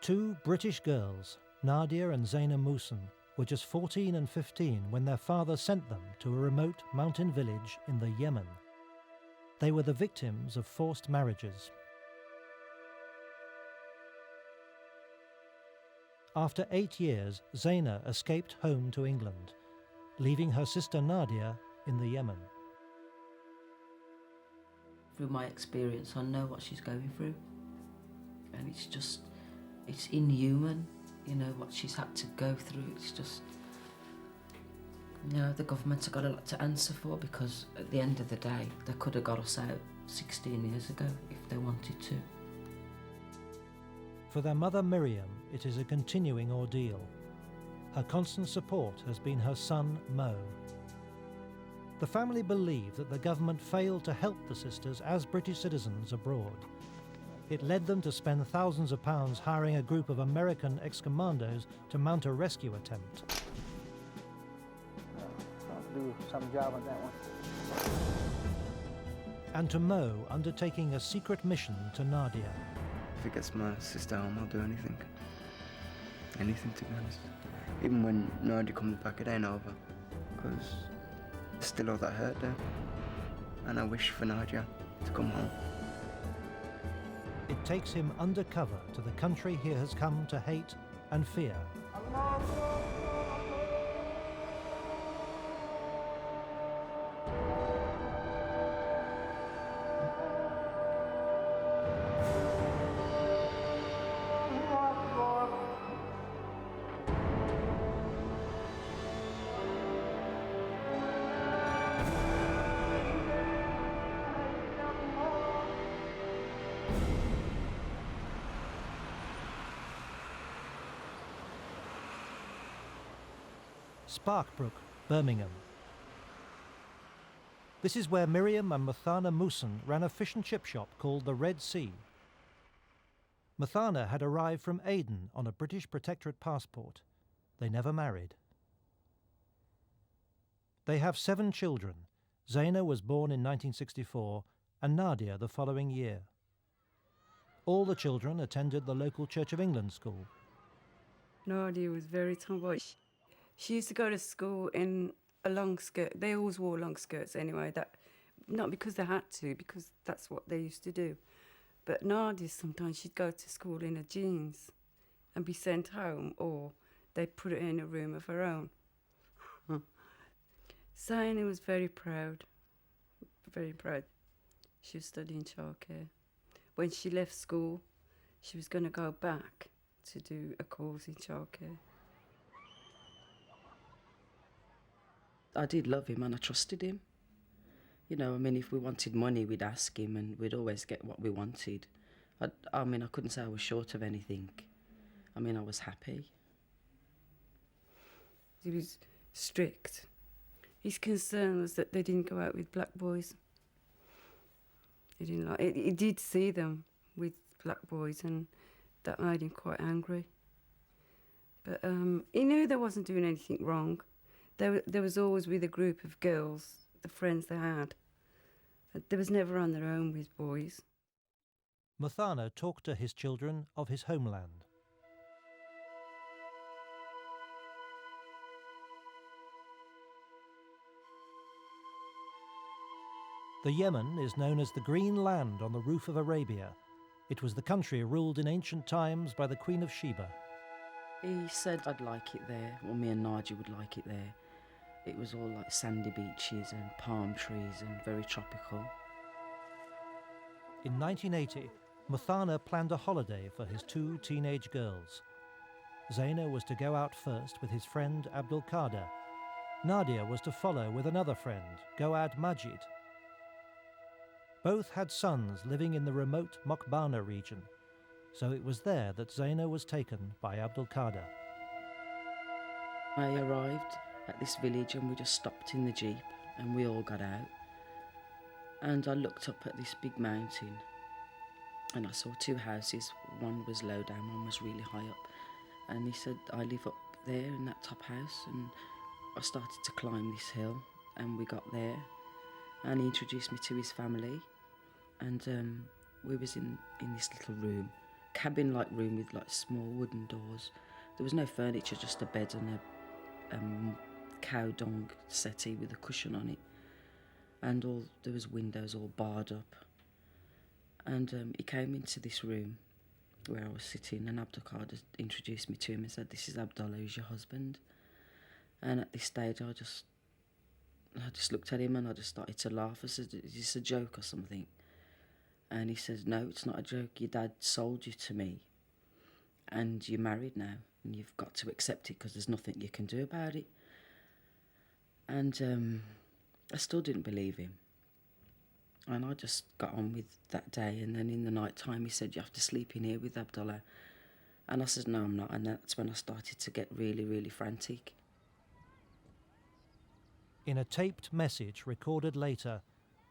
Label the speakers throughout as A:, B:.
A: Two British girls, Nadia and Zaina Musun, were just 14 and 15 when their father sent them to a remote mountain village in the Yemen. They were the victims of forced marriages. After 8 years, Zena escaped home to England, leaving her sister Nadia in the Yemen.
B: Through my experience, I know what she's going through. And it's inhuman, you know, what she's had to go through. It's just, you know, the government have got a lot to answer for, because at the end of the day, they could have got us out 16 years ago if they wanted to.
A: For their mother Miriam, it is a continuing ordeal. Her constant support has been her son Mo. The family believe that the government failed to help the sisters as British citizens abroad. It led them to spend thousands of pounds hiring a group of American ex-commandos to mount a rescue attempt.
C: I'll do some job on that one.
A: And to Mo undertaking a secret mission to Nadia.
D: If it gets my sister home, I'll do anything. Anything, to be honest. Even when Nadia comes back, it ain't over. Because there's still all that hurt there. And I wish for Nadia to come home.
A: It takes him undercover to the country he has come to hate and fear. Sparkbrook, Birmingham. This is where Miriam and Zaina Musun ran a fish and chip shop called the Red Sea. Zaina had arrived from Aden on a British protectorate passport. They never married. They have 7 children. Zena was born in 1964 and Nadia the following year. All the children attended the local Church of England school.
E: Nadia was very tomboyish. She used to go to school in a long skirt. They always wore long skirts anyway. Not because they had to, because that's what they used to do. But Nadia, sometimes she'd go to school in her jeans and be sent home, or they'd put her in a room of her own. Zaina was very proud, very proud. She was studying childcare. When she left school, she was going to go back to do a course in childcare.
B: I did love him and I trusted him. You know, I mean, if we wanted money, we'd ask him and we'd always get what we wanted. I mean, I couldn't say I was short of anything. I mean, I was happy.
E: He was strict. His concern was that they didn't go out with black boys. He didn't like it. He did see them with black boys and that made him quite angry. But he knew they wasn't doing anything wrong. There was always with a group of girls, the friends they had. They was never on their own with boys.
A: Zaina talked to his children of his homeland. The Yemen is known as the Green Land on the roof of Arabia. It was the country ruled in ancient times by the Queen of Sheba.
B: He said I'd like it there, or me and Nadia would like it there. It was all like sandy beaches and palm trees and very tropical.
A: In 1980, Zaina planned a holiday for his 2 teenage girls. Zena was to go out first with his friend Abdul Qadir. Nadia was to follow with another friend, Goad Majid. Both had sons living in the remote Mokbana region, so it was there that Zena was taken by Abdulkader.
B: I arrived at this village and we just stopped in the jeep and we all got out. And I looked up at this big mountain and I saw two houses. One was low down, one was really high up. And he said, I live up there in that top house. And I started to climb this hill and we got there. And he introduced me to his family. And we was in this little room, cabin-like room with like small wooden doors. There was no furniture, just a bed and a cow dung settee with a cushion on it. And there was windows all barred up. And he came into this room where I was sitting, and Abdulkader introduced me to him and said, "This is Abdullah, who's your husband." And at this stage, I just looked at him and I just started to laugh. I said, "Is this a joke or something?" And he said, "No, it's not a joke. Your dad sold you to me, and you're married now, and you've got to accept it because there's nothing you can do about it." And I still didn't believe him. And I just got on with that day. And then in the night time, he said, "You have to sleep in here with Abdullah." And I said, "No, I'm not." And that's when I started to get really, really frantic.
A: In a taped message recorded later,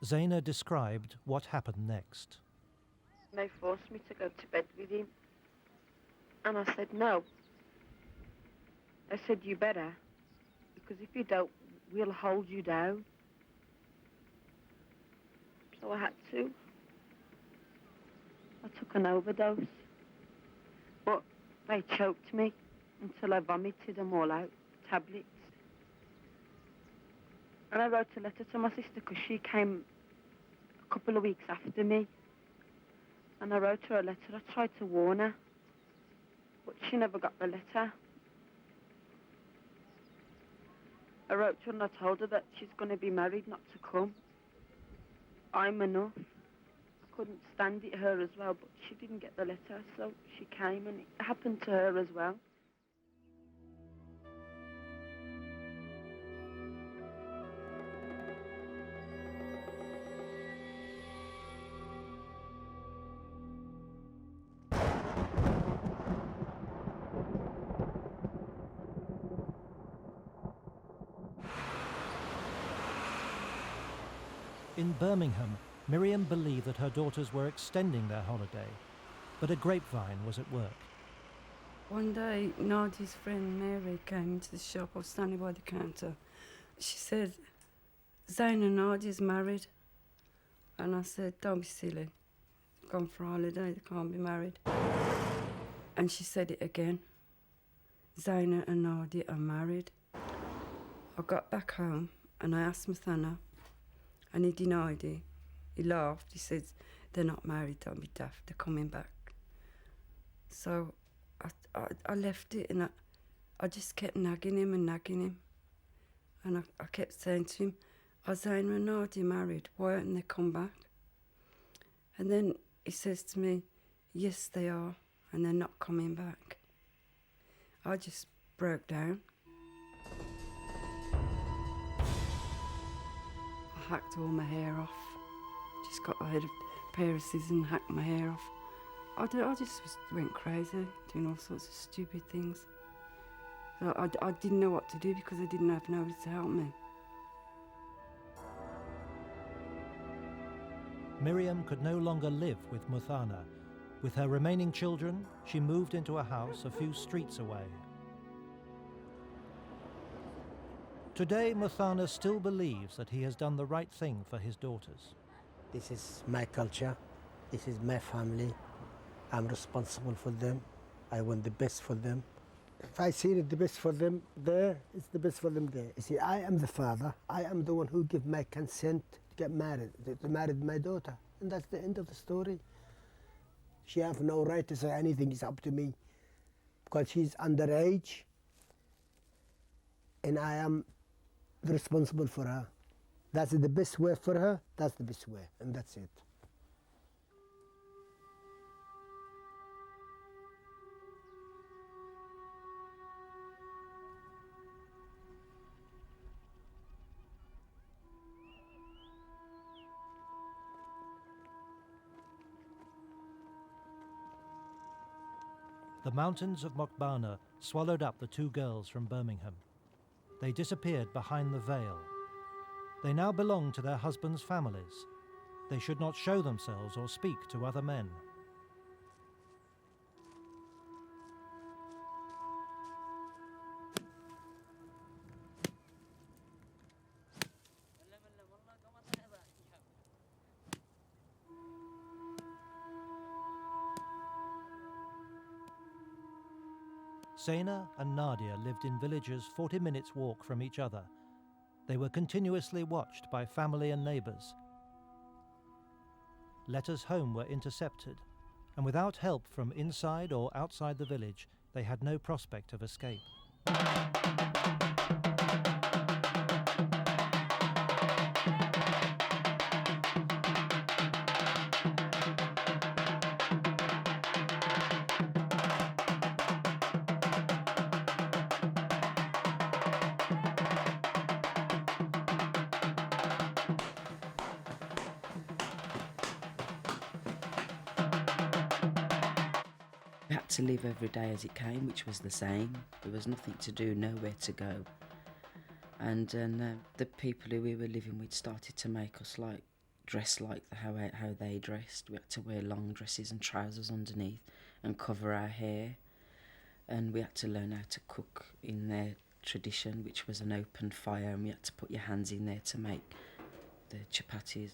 A: Zena described what happened next.
F: They forced me to go to bed with him. And I said, "No." They said, "You better, because if you don't, we'll hold you down." So I had to. I took an overdose. But they choked me until I vomited them all out, tablets. And I wrote a letter to my sister because she came a couple of weeks after me. And I wrote her a letter. I tried to warn her, but she never got the letter. I wrote to her and I told her that she's going to be married, not to come. I'm enough. I couldn't stand it, her as well, but she didn't get the letter, so she came, and it happened to her as well.
A: In Birmingham, Miriam believed that her daughters were extending their holiday, but a grapevine was at work.
E: One day, Nadia's friend Mary came into the shop. I was standing by the counter. She said, "Zaina and Nadia's married." And I said, "Don't be silly. They've gone for holiday, they can't be married." And she said it again. "Zaina and Nadia are married." I got back home and I asked Mathana, and he denied it. He laughed. He said, "They're not married, don't be daft, they're coming back." So I left it, and I just kept nagging him. And I kept saying to him, "Are Zaina and Nadia married? Why haven't they come back?" And then he says to me, "Yes, they are, and they're not coming back." I just broke down. I hacked all my hair off. Just got a pair of scissors and hacked my hair off. I just went crazy, doing all sorts of stupid things. So I didn't know what to do because I didn't have nobody to help me.
A: Miriam could no longer live with Muthana. With her remaining children, she moved into a house a few streets away. Today, Muthana still believes that he has done the right thing for his daughters.
G: This is my culture. This is my family. I'm responsible for them. I want the best for them. If I see the best for them there, it's the best for them there. You see, I am the father. I am the one who give my consent to get married, to marry my daughter. And that's the end of the story. She have no right to say anything. It's up to me. Because she's underage. And I am responsible for her. That's the best way for her. That's the best way. And that's it.
A: the mountains of Mokbana swallowed up the two girls from Birmingham. They disappeared behind the veil. They now belong to their husbands' families. They should not show themselves or speak to other men. Zena and Nadia lived in villages 40 minutes' walk from each other. They were continuously watched by family and neighbours. Letters home were intercepted, and without help from inside or outside the village, they had no prospect of escape.
B: We had to live every day as it came, which was the same. There was nothing to do, nowhere to go. And the people who we were living with started to make us dress like how they dressed. We had to wear long dresses and trousers underneath and cover our hair. And we had to learn how to cook in their tradition, which was an open fire, and we had to put your hands in there to make the chapatis.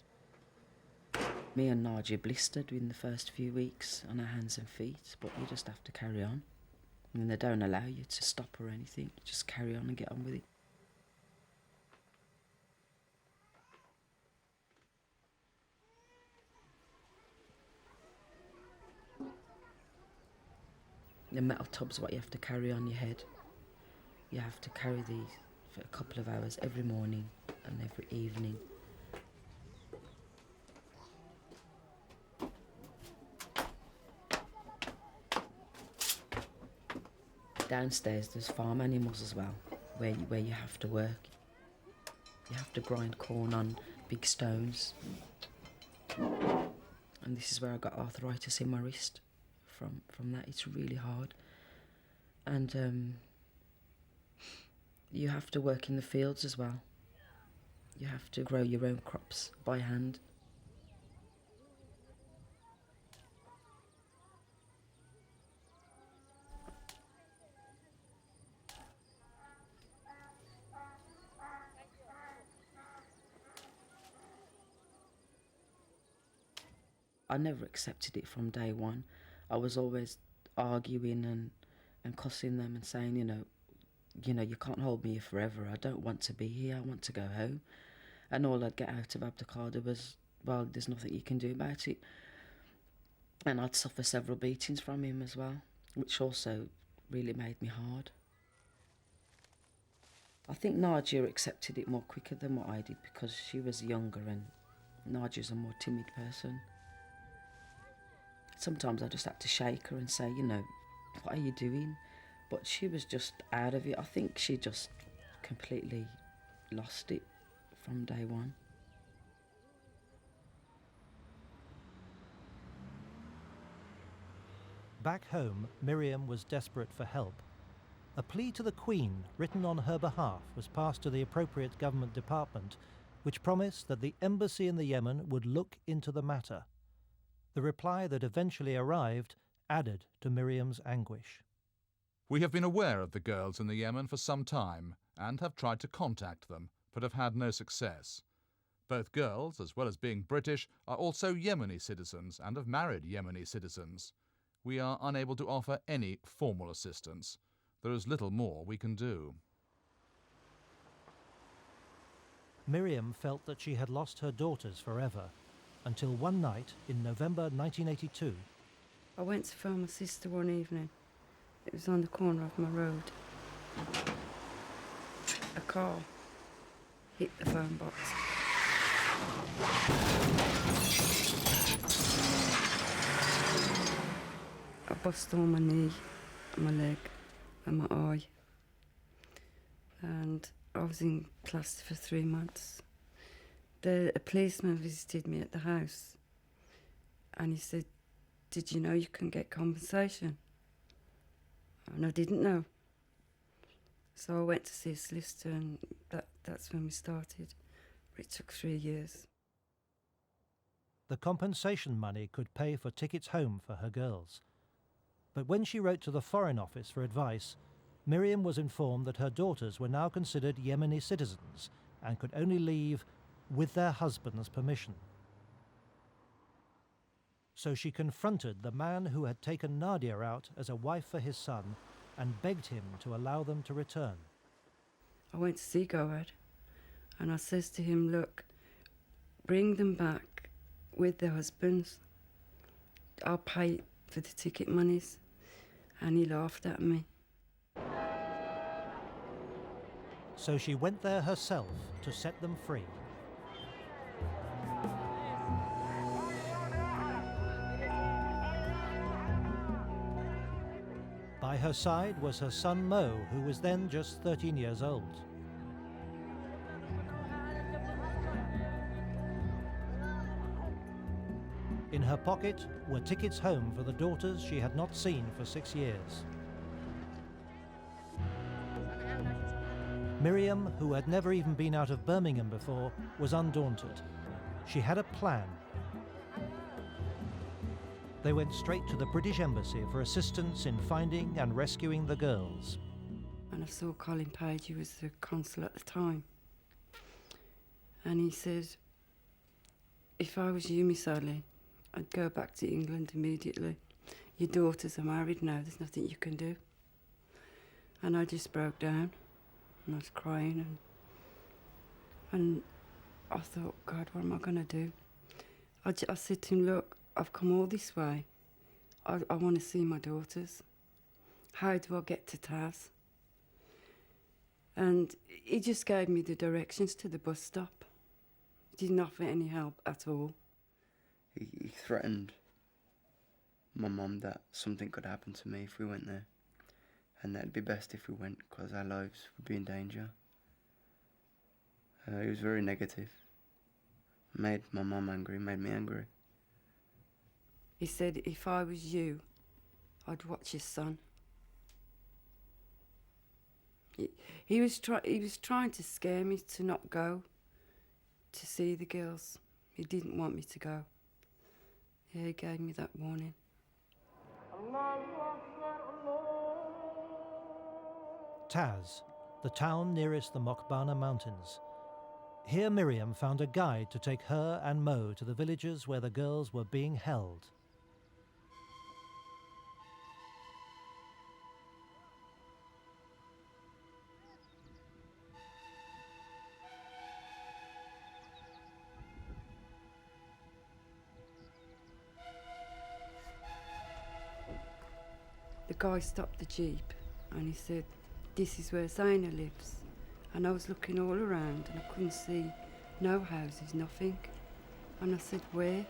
B: Me and Nadia blistered in the first few weeks on our hands and feet, but you just have to carry on. And they don't allow you to stop or anything. Just carry on and get on with it. The metal tub's what you have to carry on your head. You have to carry these for a couple of hours every morning and every evening. Downstairs there's farm animals as well, where you have to work. You have to grind corn on big stones. And this is where I got arthritis in my wrist from that. It's really hard. And you have to work in the fields as well. You have to grow your own crops by hand. I never accepted it from day one. I was always arguing and cussing them and saying, you know, you can't hold me here forever. I don't want to be here. I want to go home. And all I'd get out of Abduction was, well, there's nothing you can do about it. And I'd suffer several beatings from him as well, which also really made me hard. I think Nadia accepted it more quicker than what I did because she was younger and Nadia's a more timid person. Sometimes I just had to shake her and say, you know, what are you doing? But she was just out of it. I think she just completely lost it from day one.
A: Back home, Miriam was desperate for help. A plea to the Queen, written on her behalf, was passed to the appropriate government department, which promised that the embassy in the Yemen would look into the matter. The reply that eventually arrived added to Miriam's anguish.
H: We have been aware of the girls in the Yemen for some time and have tried to contact them, but have had no success. Both girls, as well as being British, are also Yemeni citizens and have married Yemeni citizens. We are unable to offer any formal assistance. There is little more we can do.
A: Miriam felt that she had lost her daughters forever, until one night in November 1982.
E: I went to phone my sister one evening. It was on the corner of my road. A car hit the phone box. I busted on my knee, my leg and my eye. And I was in plaster for 3 months. A policeman visited me at the house and he said, "Did you know you can get compensation?" And I didn't know. So I went to see a solicitor, and that's when we started. But it took 3 years.
A: The compensation money could pay for tickets home for her girls. But when she wrote to the Foreign Office for advice, Miriam was informed that her daughters were now considered Yemeni citizens and could only leave with their husband's permission. So she confronted the man who had taken Nadia out as a wife for his son and begged him to allow them to return.
E: I went to see Goad, and I says to him, look, bring them back with their husbands. I'll pay for the ticket monies. And he laughed at me.
A: So she went there herself to set them free. By her side was her son Mo, who was then just 13 years old. In her pocket were tickets home for the daughters she had not seen for 6 years. Miriam, who had never even been out of Birmingham before, was undaunted. She had a plan. They went straight to the British Embassy for assistance in finding and rescuing the girls.
E: And I saw Colin Page, who was the consul at the time. And he said, if I was you, Miss Sally, I'd go back to England immediately. Your daughters are married now, there's nothing you can do. And I just broke down, and I was crying, and I thought, God, what am I going to do? I said to him, look, I've come all this way. I want to see my daughters. How do I get to Taz? And he just gave me the directions to the bus stop. He didn't offer any help at all.
D: He threatened my mum that something could happen to me if we went there, and that it'd be best if we went because our lives would be in danger. He was very negative. Made my mum angry, made me angry.
E: He said, if I was you, I'd watch his son. He was trying to scare me to not go to see the girls. He didn't want me to go. Yeah, he gave me that warning.
A: Taz, the town nearest the Mokbana Mountains. Here Miriam found a guide to take her and Mo to the villages where the girls were being held.
E: The guy stopped the jeep and he said, this is where Zena lives. And I was looking all around and I couldn't see no houses, nothing. And I said, where?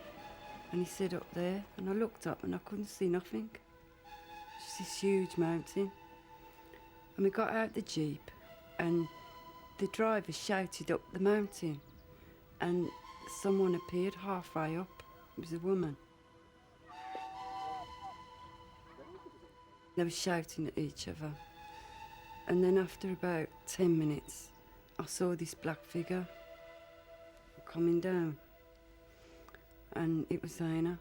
E: And he said, up there. And I looked up and I couldn't see nothing. Just this huge mountain. And we got out the jeep and the driver shouted up the mountain and someone appeared halfway up. It was a woman. They were shouting at each other. And then after about 10 minutes, I saw this black figure coming down. And it was Zena.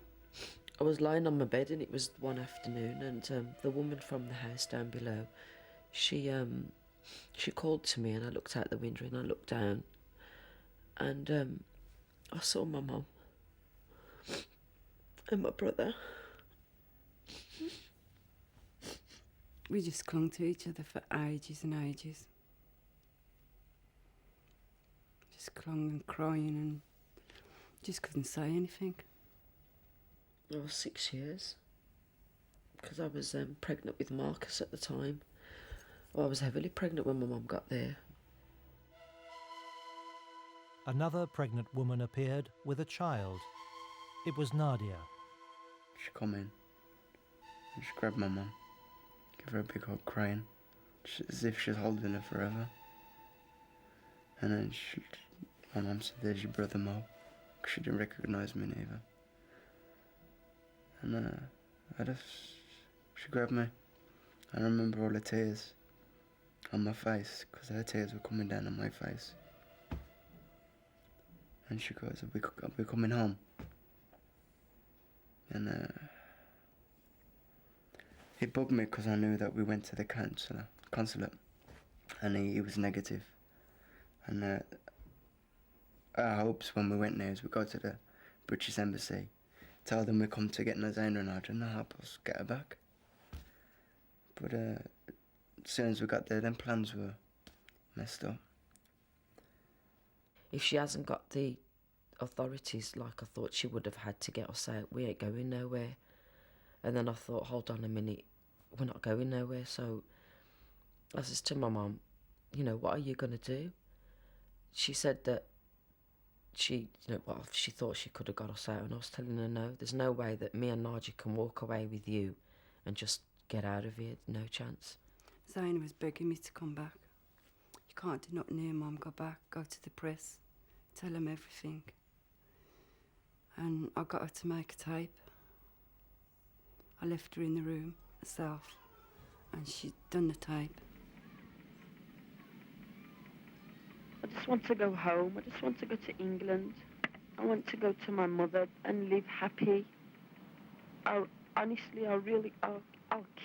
B: I was lying on my bed and it was one afternoon, and the woman from the house down below, she called to me, and I looked out the window and I looked down, and I saw my mum and my brother.
E: We just clung to each other for ages and ages. Just clung and crying and just couldn't say anything.
B: I was 6 years because I was pregnant with Marcus at the time. Well, I was heavily pregnant when my mum got there.
A: Another pregnant woman appeared with a child. It was Nadia.
D: She come in and she grabbed my mum, gave her a big hug, crying, as if she was holding her forever. And then my mum said, there's your brother Mo, because she didn't recognise me neither. And she grabbed me, I remember all the tears on my face, because her tears were coming down on my face. And she goes, I'll be coming home. And it bugged me because I knew that we went to the consulate, and he was negative. And our hopes when we went there is we go to the British Embassy, tell them we come to get Zaina and Nadia and help us get her back. But as soon as we got there, them plans were messed up.
B: If she hasn't got the authorities like I thought she would have had to get us out, we ain't going nowhere. And then I thought, hold on a minute, we're not going nowhere. So I says to my mum, you know, what are you going to do? She said that she thought she could have got us out, and I was telling her, no, there's no way that me and Nadia can walk away with you and just get out of here, no chance.
E: Zaina was begging me to come back. You can't do nothing here, Mum, go back, go to the press, tell them everything. And I got her to make a tape. I left her in the room herself, and she'd done the tape.
F: I just want to go home. I just want to go to England. I want to go to my mother and live happy. I'll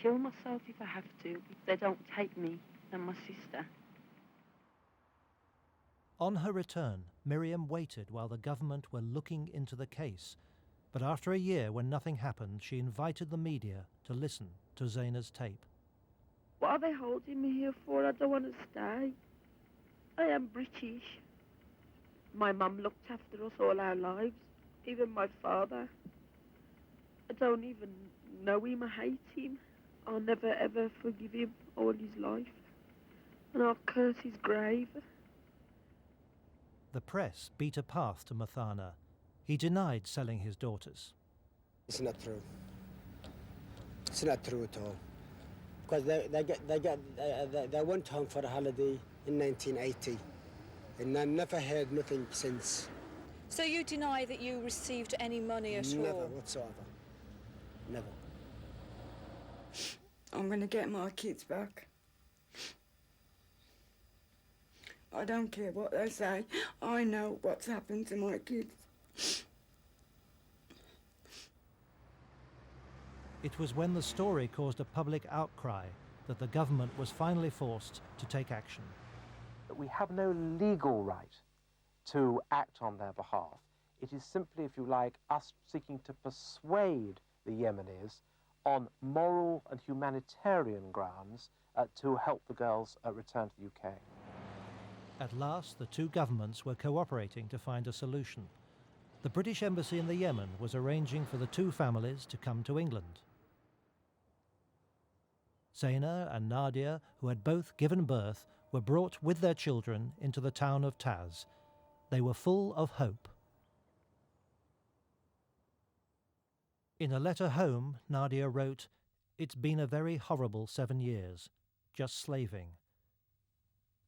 F: kill myself if I have to, if they don't take me and my sister.
A: On her return, Miriam waited while the government were looking into the case. But after a year, when nothing happened, she invited the media to listen to Zena's tape.
F: What are they holding me here for? I don't want to stay. I am British. My mum looked after us all our lives, even my father. I don't even know him, I hate him. I'll never ever forgive him all his life. And I'll curse his grave.
A: The press beat a path to Mathana. He denied selling his daughters.
G: It's not true. It's not true at all. Because they went home for a holiday in 1980, and I never heard nothing since.
I: So you deny that you received any money at all?
G: Never whatsoever. Never.
E: I'm going to get my kids back. I don't care what they say. I know what's happened to my kids.
A: It was when the story caused a public outcry that the government was finally forced to take action.
J: We have no legal right to act on their behalf. It is simply, if you like, us seeking to persuade the Yemenis on moral and humanitarian grounds to help the girls return to the UK.
A: At last, the two governments were cooperating to find a solution. The British Embassy in the Yemen was arranging for the two families to come to England. Zena and Nadia, who had both given birth, were brought with their children into the town of Taz. They were full of hope. In a letter home, Nadia wrote, "It's been a very horrible 7 years, just slaving.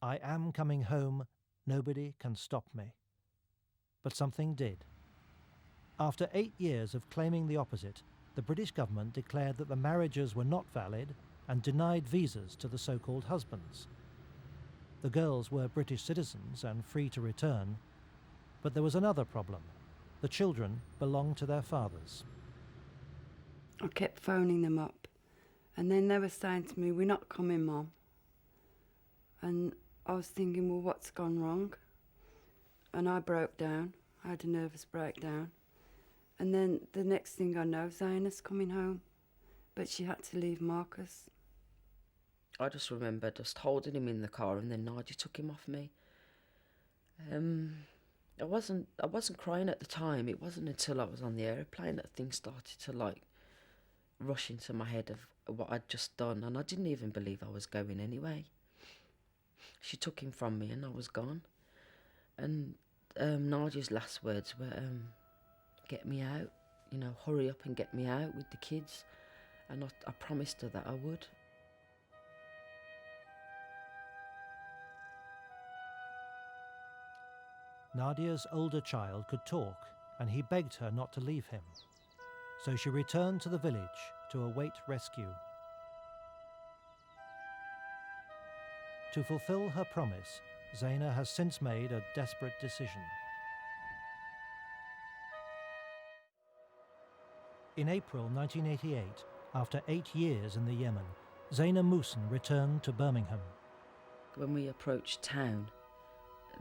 A: I am coming home, nobody can stop me." But something did. After 8 years of claiming the opposite, the British government declared that the marriages were not valid and denied visas to the so-called husbands. The girls were British citizens and free to return, but there was another problem. The children belonged to their fathers.
E: I kept phoning them up, and then they were saying to me, "We're not coming, Mum." And I was thinking, well, what's gone wrong? And I broke down. I had a nervous breakdown. And then the next thing I know, Zaina's coming home, but she had to leave Marcus.
B: I just remember just holding him in the car, and then Nadia took him off me. I wasn't crying at the time. It wasn't until I was on the aeroplane that things started to rush into my head of what I'd just done, and I didn't even believe I was going anyway. She took him from me and I was gone. And Nadia's last words were, "Get me out, hurry up and get me out with the kids." And I promised her that I would.
A: Nadia's older child could talk, and he begged her not to leave him. So she returned to the village to await rescue. To fulfill her promise, Zena has since made a desperate decision. In April 1988, after 8 years in the Yemen, Zaina Musun returned to Birmingham.
B: When we approached town,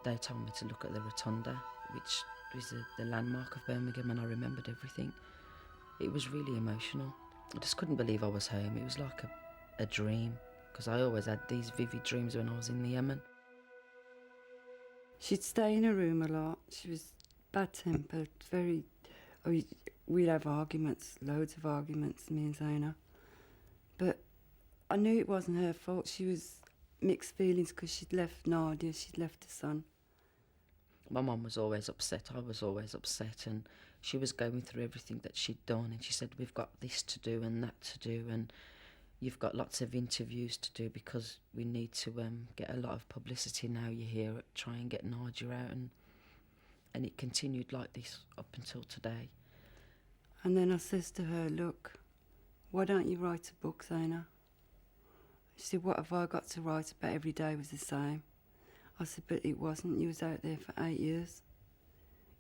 B: they told me to look at the rotunda, which was the landmark of Birmingham, and I remembered everything. It was really emotional. I just couldn't believe I was home. It was like a dream, because I always had these vivid dreams when I was in the Yemen.
E: She'd stay in her room a lot. She was bad-tempered, we'd have arguments, loads of arguments, me and Zena. But I knew it wasn't her fault. She was mixed feelings because she'd left Nadia, she'd left her son.
B: My mum was always upset, I was always upset, and she was going through everything that she'd done, and she said, we've got this to do and that to do, and you've got lots of interviews to do because we need to get a lot of publicity now you're here, try and get Nadia out, and it continued like this up until today.
E: And then I says to her, look, why don't you write a book, Zena? She said, what have I got to write about? Every day was the same. I said, but it wasn't. You was out there for 8 years.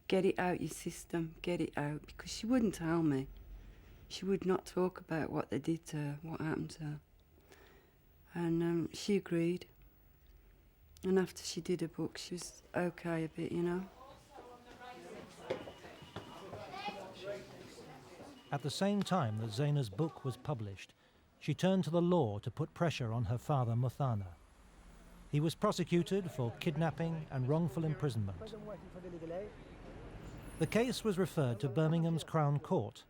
E: Get it out your system, get it out. Because she wouldn't tell me. She would not talk about what they did to her, what happened to her. And she agreed. And after she did a book, she was okay a bit, you know.
A: At the same time that Zaina's book was published, she turned to the law to put pressure on her father, Muthana. He was prosecuted for kidnapping and wrongful imprisonment. The case was referred to Birmingham's Crown Court.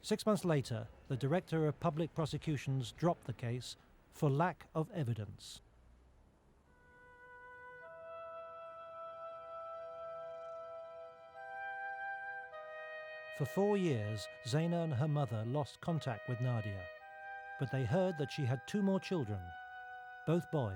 A: 6 months later, the Director of Public Prosecutions dropped the case for lack of evidence. For 4 years, Zena and her mother lost contact with Nadia, but they heard that she had 2 more children, both boys.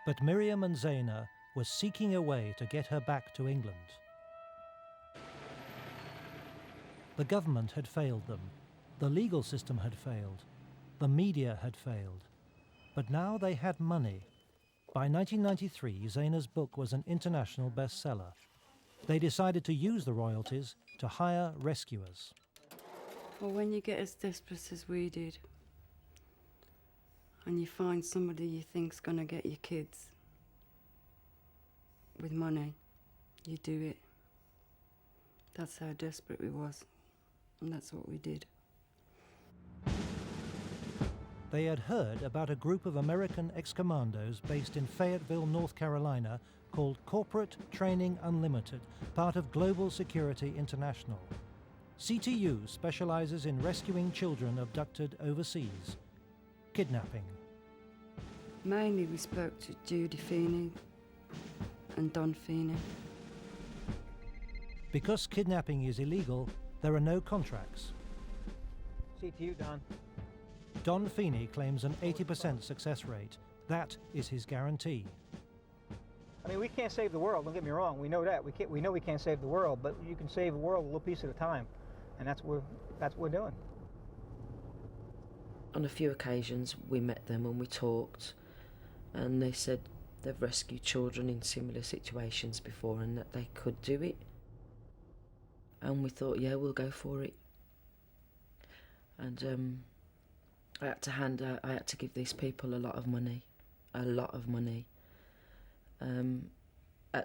A: But Miriam and Zena were seeking a way to get her back to England. The government had failed them, the legal system had failed, the media had failed. But now they had money. By 1993, Zena's book was an international bestseller. They decided to use the royalties to hire rescuers.
E: Well, when you get as desperate as we did, and you find somebody you think's gonna get your kids with money, you do it. That's how desperate we was, and that's what we did.
A: They had heard about a group of American ex-commandos based in Fayetteville, North Carolina, called Corporate Training Unlimited, part of Global Security International. CTU specializes in rescuing children abducted overseas. Kidnapping.
E: Mainly we spoke to Judy Feeney and Don Feeney.
A: Because kidnapping is illegal, there are no contracts.
C: CTU, Don.
A: Don Feeney claims an 80% success rate. That is his guarantee.
C: I mean, we can't save the world, don't get me wrong. We know that. We know we can't save the world, but you can save the world a little piece at a time. And that's what we're doing.
B: On a few occasions, we met them and we talked, and they said they've rescued children in similar situations before and that they could do it. And we thought, yeah, we'll go for it. And I had to give these people a lot of money. At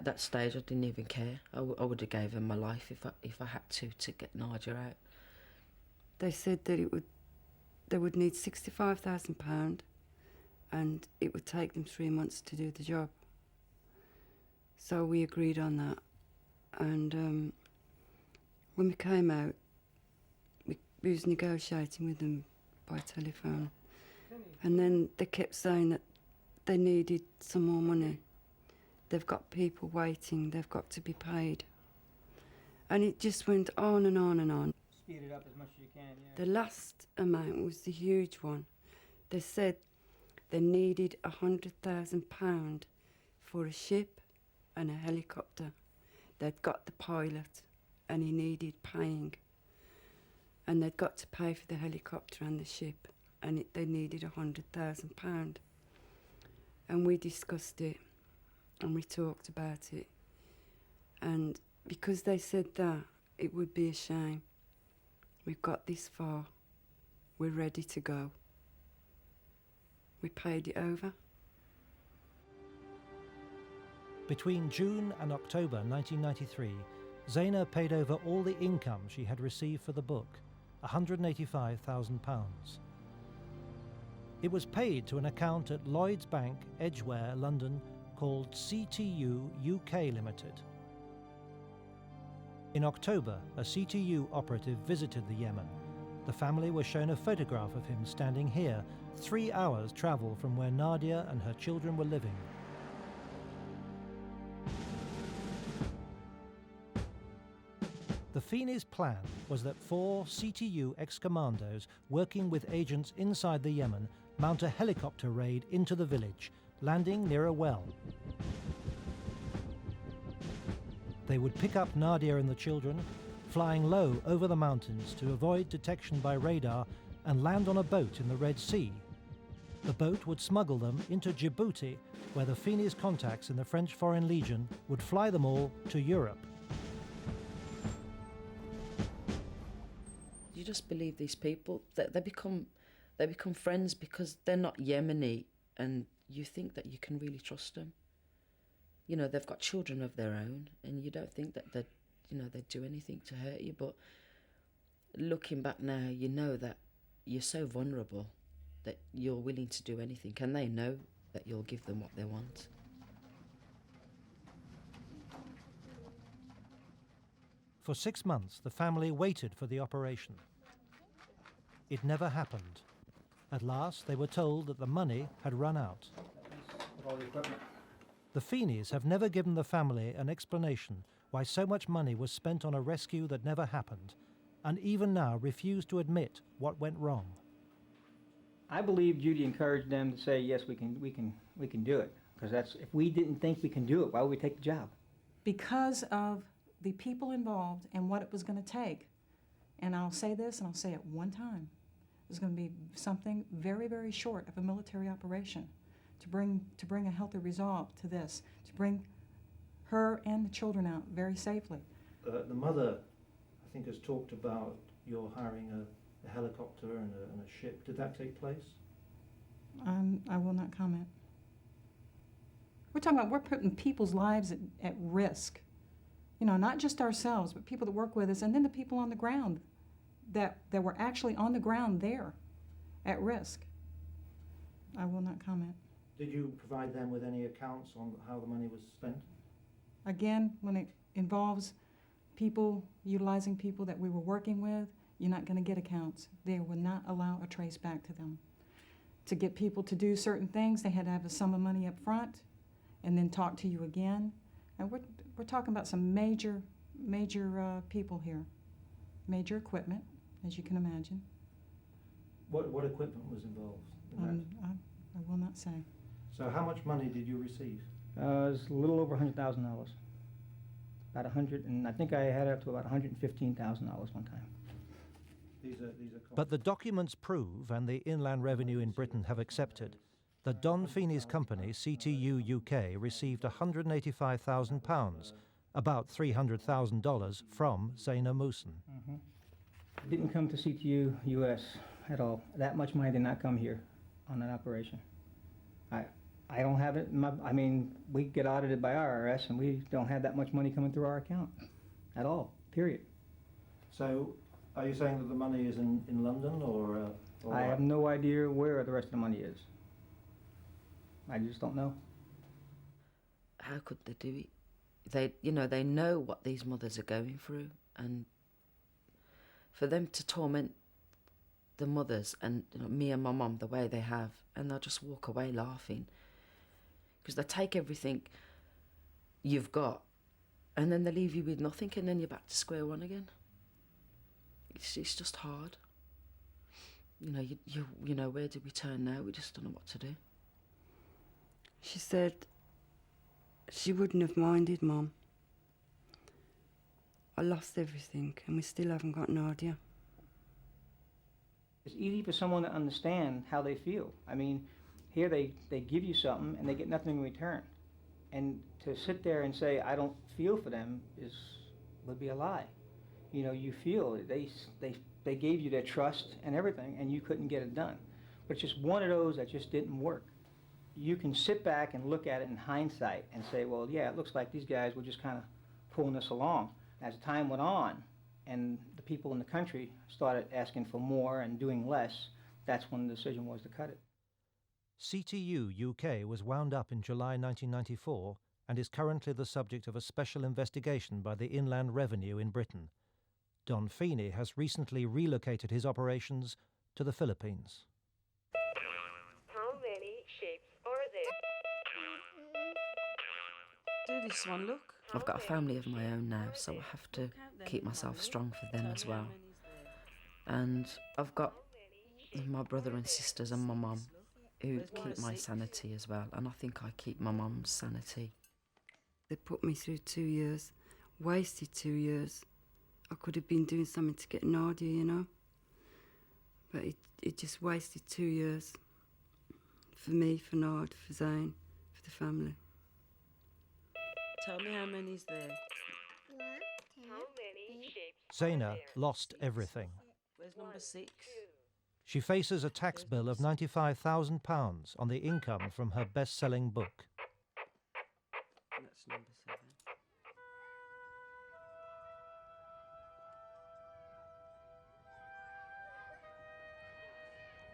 B: that stage, I didn't even care. I would have gave them my life if I had to get Nadia out.
E: They said that they would need £65,000 and it would take them 3 months to do the job. So we agreed on that. And when we came out, we was negotiating with them by telephone. And then they kept saying that they needed some more money. They've got people waiting, they've got to be paid. And it just went on and on and on.
C: Speed it up as much as you can, yeah.
E: The last amount was the huge one. They said They needed £100,000 for a ship and a helicopter. They'd got the pilot and he needed paying. And they'd got to pay for the helicopter and the ship, and they needed £100,000. And we discussed it and we talked about it. And because they said that, it would be a shame. We've got this far. We're ready to go. We paid it over.
A: Between June and October 1993, Zena paid over all the income she had received for the book, £185,000. It was paid to an account at Lloyds Bank, Edgware, London, called CTU UK Limited. In October, a CTU operative visited the Yemen. The family was shown a photograph of him standing here, 3 hours travel from where Nadia and her children were living. The Feeney's plan was that 4 CTU ex-commandos working with agents inside the Yemen mount a helicopter raid into the village, landing near a well. They would pick up Nadia and the children, flying low over the mountains to avoid detection by radar, and land on a boat in the Red Sea. The boat would smuggle them into Djibouti, where the Feeney's contacts in the French Foreign Legion would fly them all to Europe.
B: You just believe these people, that they become friends because they're not Yemeni, and you think that you can really trust them. You know, they've got children of their own, and you don't think that they'd do anything to hurt you. But looking back now, you know that you're so vulnerable that you're willing to do anything, and they know that you'll give them what they want.
A: For 6 months, the family waited for the operation. It never happened. At last, they were told that the money had run out. The Feeneys have never given the family an explanation why so much money was spent on a rescue that never happened, and even now refuse to admit what went wrong.
C: I believe Judy encouraged them to say, yes, we can do it. Because if we didn't think we can do it, why would we take the job?
K: Because of the people involved and what it was going to take. And I'll say this, and I'll say it one time. It was going to be something very, very short of a military operation to bring a healthy resolve to this, to bring her and the children out very safely.
A: The mother, I think, has talked about your hiring a helicopter and a ship. Did that take place?
K: I will not comment. We're putting people's lives at risk. You know, not just ourselves, but people that work with us, and then the people on the ground that were actually on the ground there at risk. I will not comment.
A: Did you provide them with any accounts on how the money was spent?
K: Again, when it involves people, utilizing people that we were working with, you're not going to get accounts. They will not allow a trace back to them. To get people to do certain things, they had to have a sum of money up front and then talk to you again. And we're talking about some major people here. Major equipment, as you can imagine.
A: What equipment was involved in that?
K: I will not say.
A: So how much money did you receive?
C: It was a little over $100,000. About 100, and I think I had up to about $115,000 one time.
A: But the documents prove, and the Inland Revenue in Britain have accepted, that Don Feeney's company, CTU UK, received £185,000, about $300,000 from Zaina Musun.
C: Mm-hmm. It didn't come to CTU US at all. That much money did not come here on that operation. I don't have it. We get audited by IRS, and we don't have that much money coming through our account at all, period.
A: So are you saying that the money is in London or
C: I have no idea where the rest of the money is. I just don't know.
B: How could they do it? They know what these mothers are going through, and for them to torment the mothers and me and my mum the way they have, and they'll just walk away laughing because they take everything you've got and then they leave you with nothing, and then you're back to square one again. It's just hard. You know, where do we turn now? We just don't know what to do.
E: She said she wouldn't have minded, Mum. I lost everything and we still haven't got Nadia.
C: It's easy for someone to understand how they feel. I mean, here they give you something and they get nothing in return. And to sit there and say, I don't feel for them would be a lie. You know, you feel, they gave you their trust and everything and you couldn't get it done. But it's just one of those that just didn't work. You can sit back and look at it in hindsight and say, well, yeah, it looks like these guys were just kind of pulling us along. As time went on and the people in the country started asking for more and doing less, that's when the decision was to cut it.
A: CTU UK was wound up in July 1994 and is currently the subject of a special investigation by the Inland Revenue in Britain. Don Feeney has recently relocated his operations to the Philippines.
L: How many shapes are there?
B: Do this one, look. I've got a family of my own now, so I have to keep myself strong for them as well. And I've got my brother and sisters and my mum who keep my sanity as well, and I think I keep my mum's sanity.
E: They put me through 2 years, wasted 2 years. I could have been doing something to get Nadia, you know. But it just wasted 2 years. For me, for Nard, for Zane, for the family.
L: Tell me how many is there. How many shapes?
A: Zena lost everything.
L: Where's number 6?
A: She faces a tax bill of £95,000 on the income from her best-selling book.
L: That's number 7.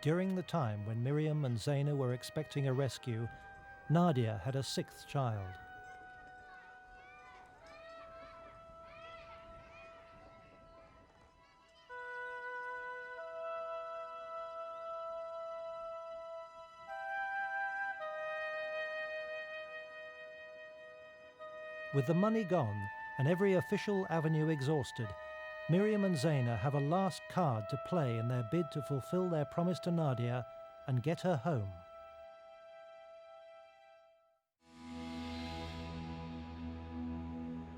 A: During the time when Miriam and Zena were expecting a rescue, Nadia had a 6th child. With the money gone and every official avenue exhausted, Miriam and Zena have a last card to play in their bid to fulfill their promise to Nadia and get her home.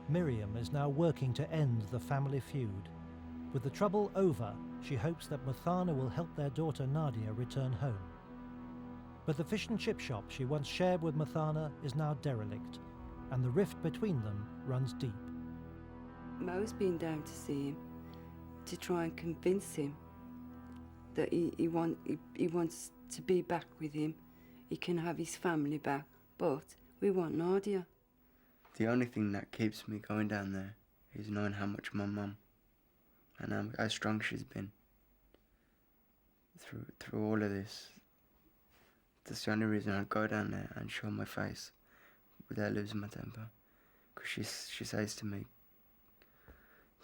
A: Miriam is now working to end the family feud. With the trouble over, she hopes that Muthana will help their daughter Nadia return home. But the fish and chip shop she once shared with Muthana is now derelict, and the rift between them runs deep.
E: Mo's been down to see him to try and convince him that he wants to be back with him. He can have his family back, but we want Nadia.
D: The only thing that keeps me going down there is knowing how much my mum and how strong she's been through all of this. That's the only reason I'd go down there and show my face without losing my temper. Because she says to me,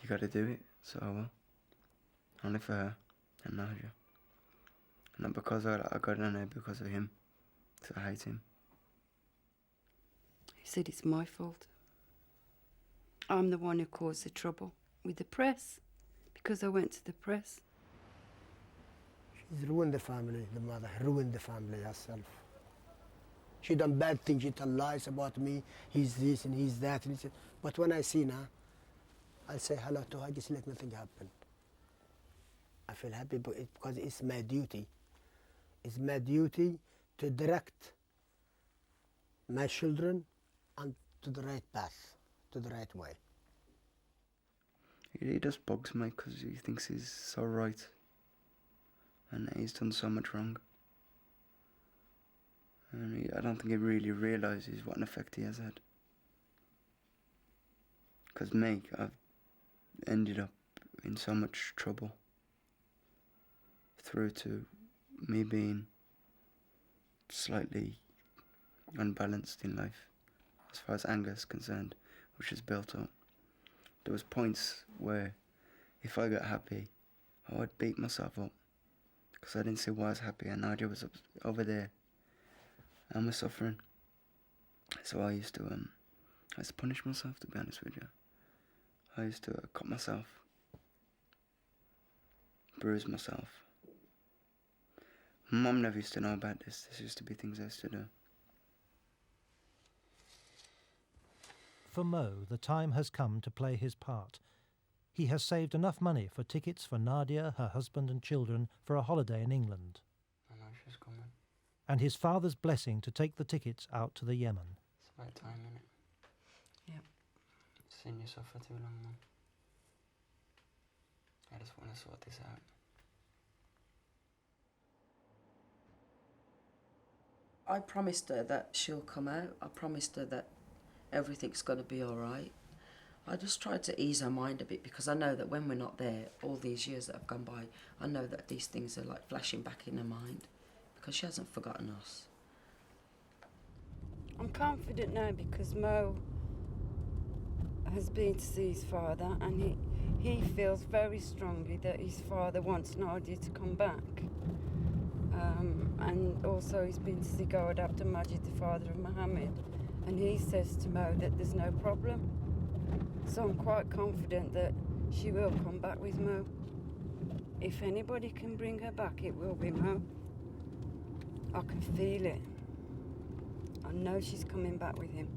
D: you got to do it, so I will. Only for her and Nadia. Not because I got down there because of him, because I hate him.
E: He said it's my fault. I'm the one who caused the trouble with the press, because I went to the press.
G: She's ruined the family, the mother, ruined the family herself. She done bad things, she tell lies about me, he's this and he's that. And he's, but when I see her, I'll say hello to her, just let nothing happen. I feel happy because it's my duty. It's my duty to direct my children and to the right path, to the right way.
D: He just bugs me because he thinks he's so right and he's done so much wrong. And I don't think he really realises what an effect he has had. Because me, I've ended up in so much trouble through to me being slightly unbalanced in life as far as anger is concerned, which is built up. There was points where if I got happy, I would beat myself up because I didn't see why I was happy and Nadia was over there and was suffering. So I used to punish myself, to be honest with you. I used to cut myself, bruise myself. Mum never used to know about this. This used to be things I used to do.
A: For Mo, the time has come to play his part. He has saved enough money for tickets for Nadia, her husband and children for a holiday in England.
D: I know she's coming.
A: And his father's blessing to take the tickets out to the Yemen.
D: It's about time, innit?
B: Yep.
D: Seen you suffer too long, Mum. I just want to sort this out.
B: I promised her that she'll come out. I promised her that everything's going to be all right. I just tried to ease her mind a bit because I know that when we're not there, all these years that have gone by, I know that these things are like flashing back in her mind because she hasn't forgotten us.
E: I'm confident now because Mo has been to see his father and he feels very strongly that his father wants Nadia to come back. And also he's been to see God Abdul Majid, the father of Muhammad, and he says to Mo that there's no problem. So I'm quite confident that she will come back with Mo. If anybody can bring her back, it will be Mo. I can feel it. I know she's coming back with him.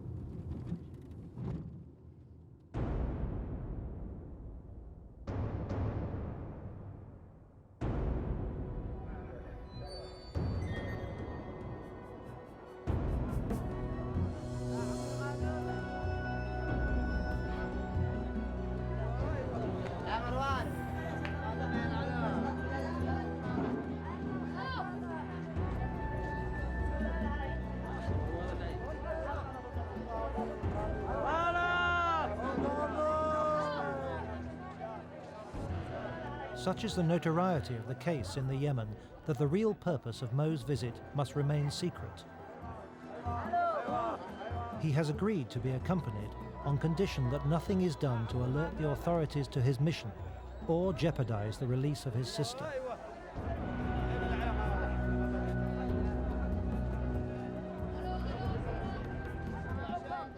A: Such is the notoriety of the case in the Yemen that the real purpose of Mo's visit must remain secret. He has agreed to be accompanied on condition that nothing is done to alert the authorities to his mission or jeopardize the release of his sister.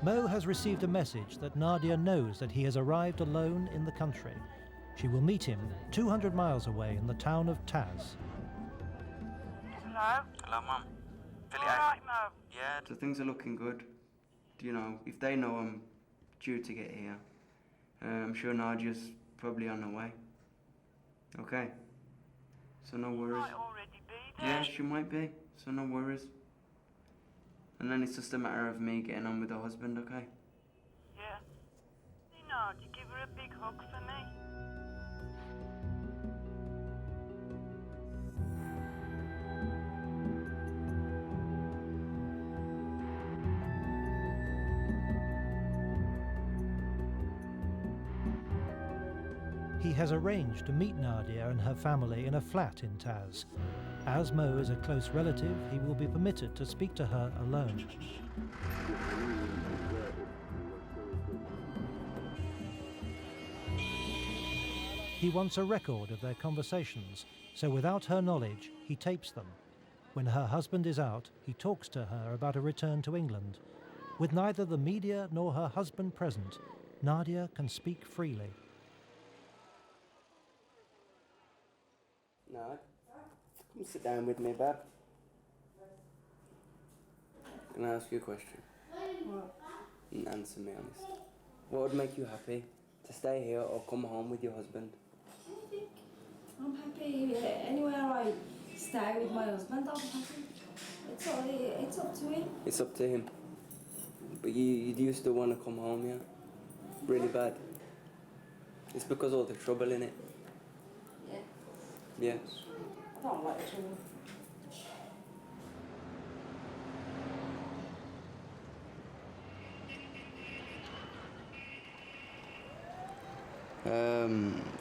A: Mo has received a message that Nadia knows that he has arrived alone in the country. She will meet him 200 miles away in the town of Taz.
F: Hello?
D: Hello, Mum.
F: All right, Mo.
D: Yeah, so things are looking good. You know, if they know I'm due to get here, I'm sure Nadia's probably on her way. Okay? So no worries.
F: Might already be there.
D: Yeah, she might be, so no worries. And then it's just a matter of me getting on with her husband, okay?
F: Yeah. See Nadia, give her a big hug for me.
A: He has arranged to meet Nadia and her family in a flat in Taz. As Mo is a close relative, he will be permitted to speak to her alone. He wants a record of their conversations, so without her knowledge, he tapes them. When her husband is out, he talks to her about a return to England. With neither the media nor her husband present, Nadia can speak freely.
D: No, come sit down with me, Bab. Can I ask you a question?
E: What?
D: And answer me honest. What would make you happy? To stay here or come home with your husband?
M: I'm happy anywhere I stay with my husband. I'm happy. It's up to him.
D: It's up to him. But you used to want to come home, yeah? Really bad. It's because all the trouble in it.
M: Yeah.
D: Yeah.
M: I don't like trouble.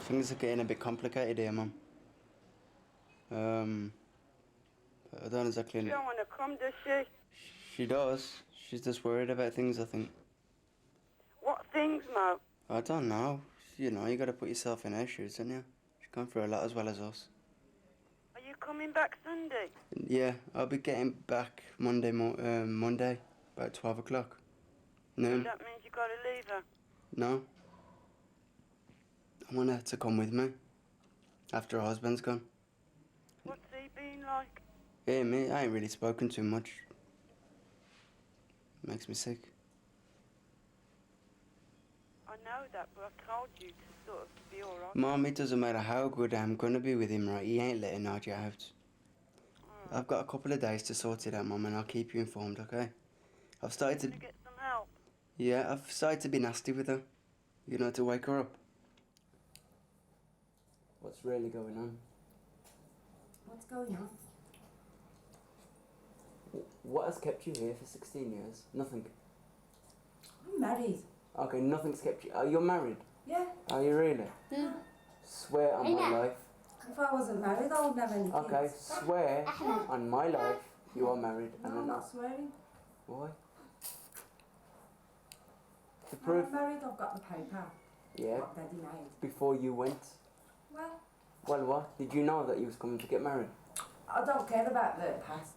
D: Things are getting a bit complicated here, Mum. I don't exactly...
F: She don't want to come, does she?
D: She does. She's just worried about things, I think.
F: What things, Mo?
D: I don't know. You know, you got to put yourself in her shoes, haven't you? She's gone through a lot as well as us.
F: Are you coming back Sunday?
D: Yeah, I'll be getting back Monday, about 12 o'clock. Noon.
F: That means you got to leave her.
D: No. I want her to come with me. After her husband's gone.
F: What's he been like?
D: Yeah, me, I ain't really spoken too much. Makes me sick.
F: know that, but I told you to sort of be alright.
D: Mom, it doesn't matter how good I'm gonna be with him, right? He ain't letting Nadia out. I've got a couple of days to sort it out, Mum, and I'll keep you informed, okay? I've started to...
F: get some help?
D: Yeah, I've started to be nasty with her. You know, to wake her up. What's really going on?
M: What's going on?
D: What has kept you here for 16 years? Nothing.
M: I'm married.
D: Okay, nothing's kept you... You're married?
M: Yeah.
D: Are you really?
M: Yeah.
D: Swear on my life.
M: If I wasn't married, I wouldn't have any kids.
D: Okay, swear on my life you are married.
M: No, I'm not swearing.
D: Why? To prove...
M: I'm married, I've got the paper.
D: Yeah.
M: What Daddy made.
D: Before you went.
M: Well,
D: Well, what? Did you know that you was coming to get married?
M: I don't care about the past.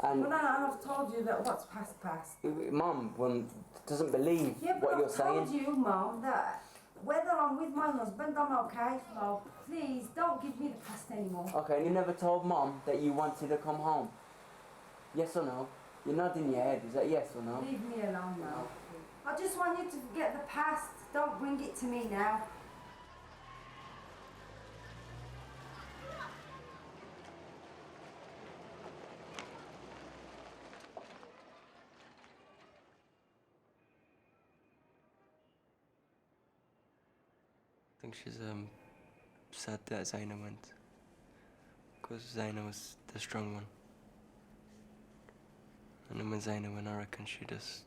D: And...
M: Well, no, I've told you that what's past.
D: Mum, one doesn't believe
M: Yeah, but
D: what you're
M: I've
D: saying.
M: told you, Mum, that whether I'm with my husband, I'm okay. No, please, don't give me the past anymore.
D: Okay, and you never told Mum that you wanted to come home? Yes or no? You're nodding your head. Is that yes or no?
M: Leave me alone now. I just want you to forget the past. Don't bring it to me now.
D: I think she's sad that Zena went, because Zena was the strong one. And then when Zena went, I reckon she just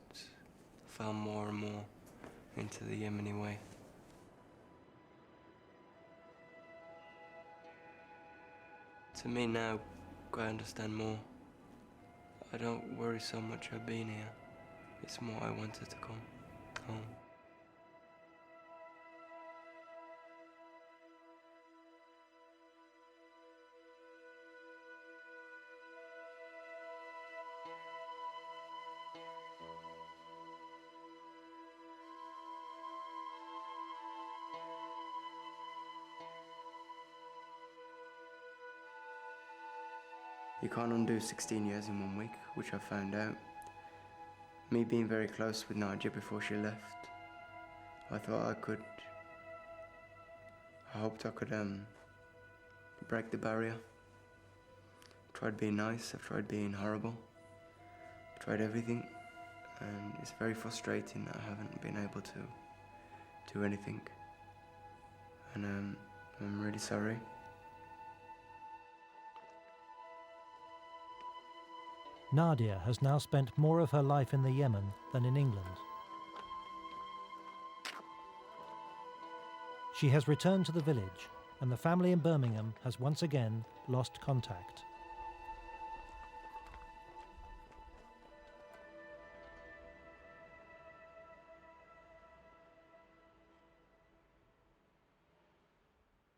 D: fell more and more into the Yemeni way. To me now, I understand more. I don't worry so much her being here. It's more I want her to come home. You can't undo 16 years in 1 week, which I found out. Me being very close with Nadia before she left, I thought I hoped I could break the barrier. I've tried being nice, I've tried being horrible, I've tried everything, and it's very frustrating that I haven't been able to do anything. And I'm really sorry.
A: Nadia has now spent more of her life in the Yemen than in England. She has returned to the village, and the family in Birmingham has once again lost contact.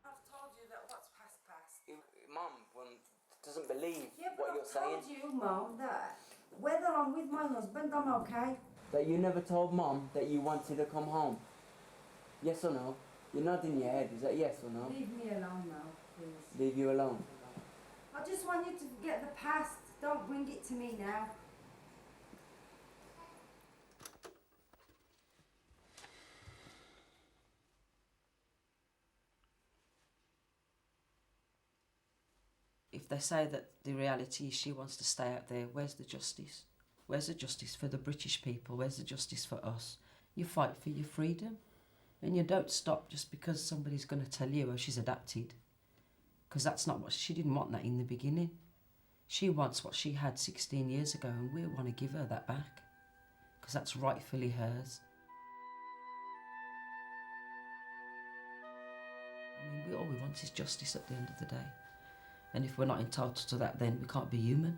M: I've told you that what's past.
D: Mum, doesn't believe
M: Yeah, but
D: what you're
M: I've
D: saying.
M: told you, Mum, that whether I'm with my husband, I'm okay.
D: That you never told Mum that you wanted to come home? Yes or no? You're nodding your head. Is that yes or no?
M: Leave me alone now, please.
D: Leave you alone?
M: I just want you to forget the past. Don't bring it to me now.
B: If they say that the reality is she wants to stay out there, where's the justice? Where's the justice for the British people? Where's the justice for us? You fight for your freedom, and you don't stop just because somebody's going to tell you, oh, she's adapted. Because that's not what she didn't want that in the beginning. She wants what she had 16 years ago, and we want to give her that back, because that's rightfully hers. I mean, all we want is justice at the end of the day. And if we're not entitled to that, then we can't be human.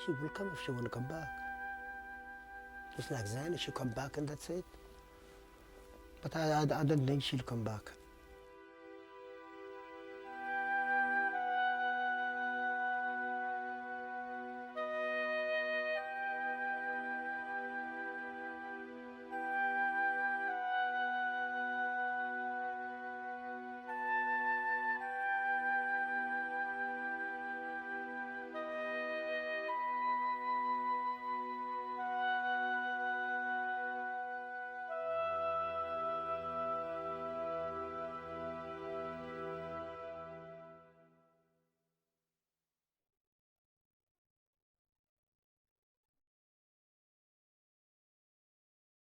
G: She will come if she want to come back. Just like Zena, she'll come back and that's it. But I don't think she'll come back.